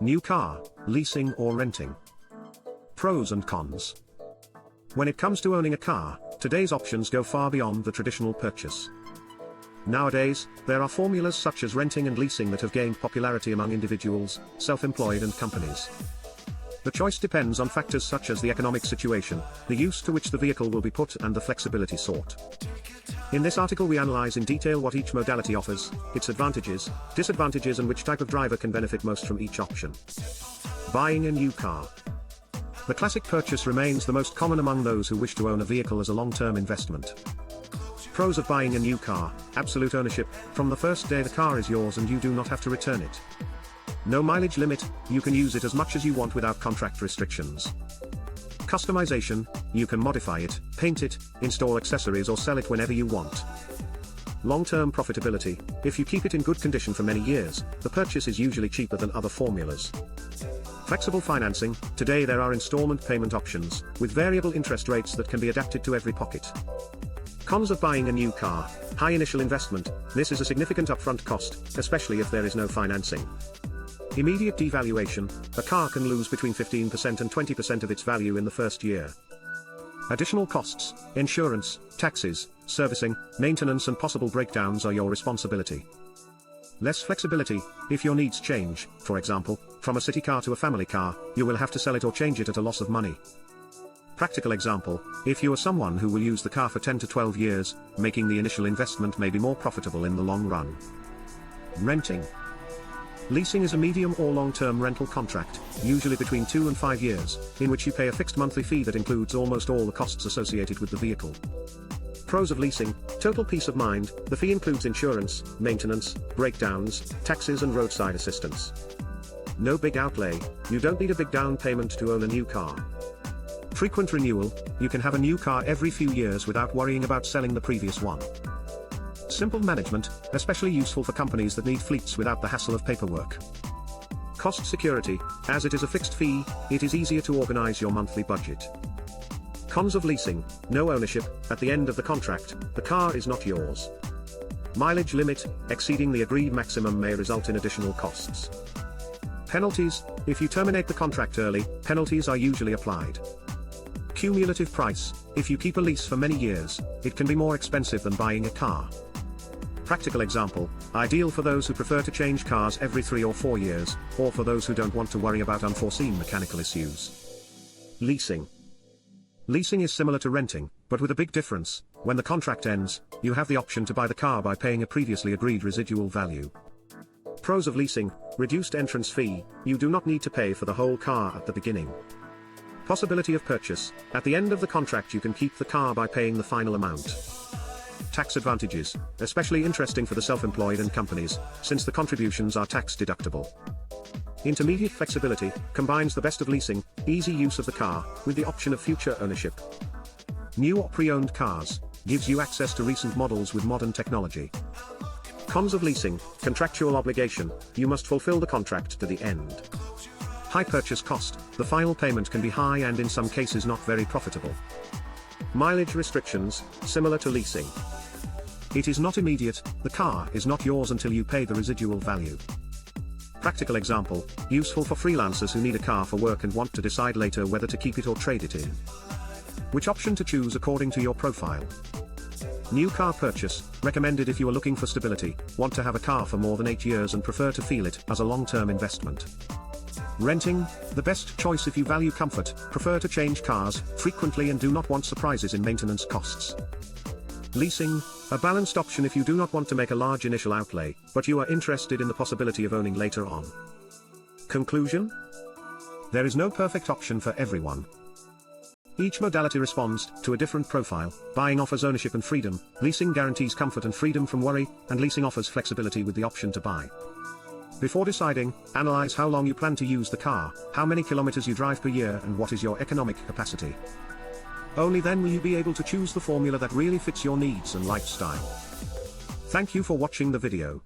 New car, leasing or renting. Pros and cons. When it comes to owning a car, today's options go far beyond the traditional purchase. Nowadays, there are formulas such as renting and leasing that have gained popularity among individuals, self-employed and companies. The choice depends on factors such as the economic situation, the use to which the vehicle will be put and the flexibility sought. In this article we analyze in detail what each modality offers, its advantages, disadvantages and which type of driver can benefit most from each option. Buying a new car. The classic purchase remains the most common among those who wish to own a vehicle as a long-term investment. Pros of buying a new car: absolute ownership. From the first day the car is yours and you do not have to return it. No mileage limit, you can use it as much as you want without contract restrictions. Customization, you can modify it, paint it, install accessories or sell it whenever you want. Long-term profitability, if you keep it in good condition for many years, the purchase is usually cheaper than other formulas. Flexible financing, today there are installment payment options, with variable interest rates that can be adapted to every pocket. Cons of buying a new car: high initial investment, this is a significant upfront cost, especially if there is no financing. Immediate devaluation, a car can lose between 15% and 20% of its value in the first year. Additional costs: insurance, taxes, servicing, maintenance and possible breakdowns are your responsibility. Less flexibility, if your needs change, for example, from a city car to a family car, you will have to sell it or change it at a loss of money. Practical example: if you are someone who will use the car for 10 to 12 years, making the initial investment may be more profitable in the long run. Renting. Leasing is a medium or long-term rental contract, usually between 2 and 5 years, in which you pay a fixed monthly fee that includes almost all the costs associated with the vehicle. Pros of leasing: total peace of mind, the fee includes insurance, maintenance, breakdowns, taxes and roadside assistance. No big outlay, you don't need a big down payment to own a new car. Frequent renewal, you can have a new car every few years without worrying about selling the previous one. Simple management, especially useful for companies that need fleets without the hassle of paperwork. Cost security, as it is a fixed fee, it is easier to organize your monthly budget. Cons of leasing: no ownership, at the end of the contract, the car is not yours. Mileage limit, exceeding the agreed maximum may result in additional costs. Penalties, if you terminate the contract early, penalties are usually applied. Cumulative price, if you keep a lease for many years, it can be more expensive than buying a car. Practical example, ideal for those who prefer to change cars every 3 or 4 years, or for those who don't want to worry about unforeseen mechanical issues. Leasing. Leasing is similar to renting, but with a big difference: when the contract ends, you have the option to buy the car by paying a previously agreed residual value. Pros of leasing: reduced entrance fee, you do not need to pay for the whole car at the beginning. Possibility of purchase: at the end of the contract you can keep the car by paying the final amount. Tax advantages, especially interesting for the self-employed and companies, since the contributions are tax deductible. Intermediate flexibility, combines the best of leasing, easy use of the car, with the option of future ownership. New or pre-owned cars, gives you access to recent models with modern technology. Cons of leasing: contractual obligation, you must fulfill the contract to the end. High purchase cost, the final payment can be high and in some cases not very profitable. Mileage restrictions, similar to leasing. It is not immediate, the car is not yours until you pay the residual value. Practical example, useful for freelancers who need a car for work and want to decide later whether to keep it or trade it in. Which option to choose according to your profile. New car purchase, recommended if you are looking for stability, want to have a car for more than 8 years and prefer to feel it as a long-term investment. Renting, the best choice if you value comfort, prefer to change cars frequently and do not want surprises in maintenance costs. Leasing, a balanced option if you do not want to make a large initial outlay, but you are interested in the possibility of owning later on. Conclusion? There is no perfect option for everyone. Each modality responds to a different profile. Buying offers ownership and freedom, leasing guarantees comfort and freedom from worry, and leasing offers flexibility with the option to buy. Before deciding, analyze how long you plan to use the car, how many kilometers you drive per year and what is your economic capacity. Only then will you be able to choose the formula that really fits your needs and lifestyle. Thank you for watching the video.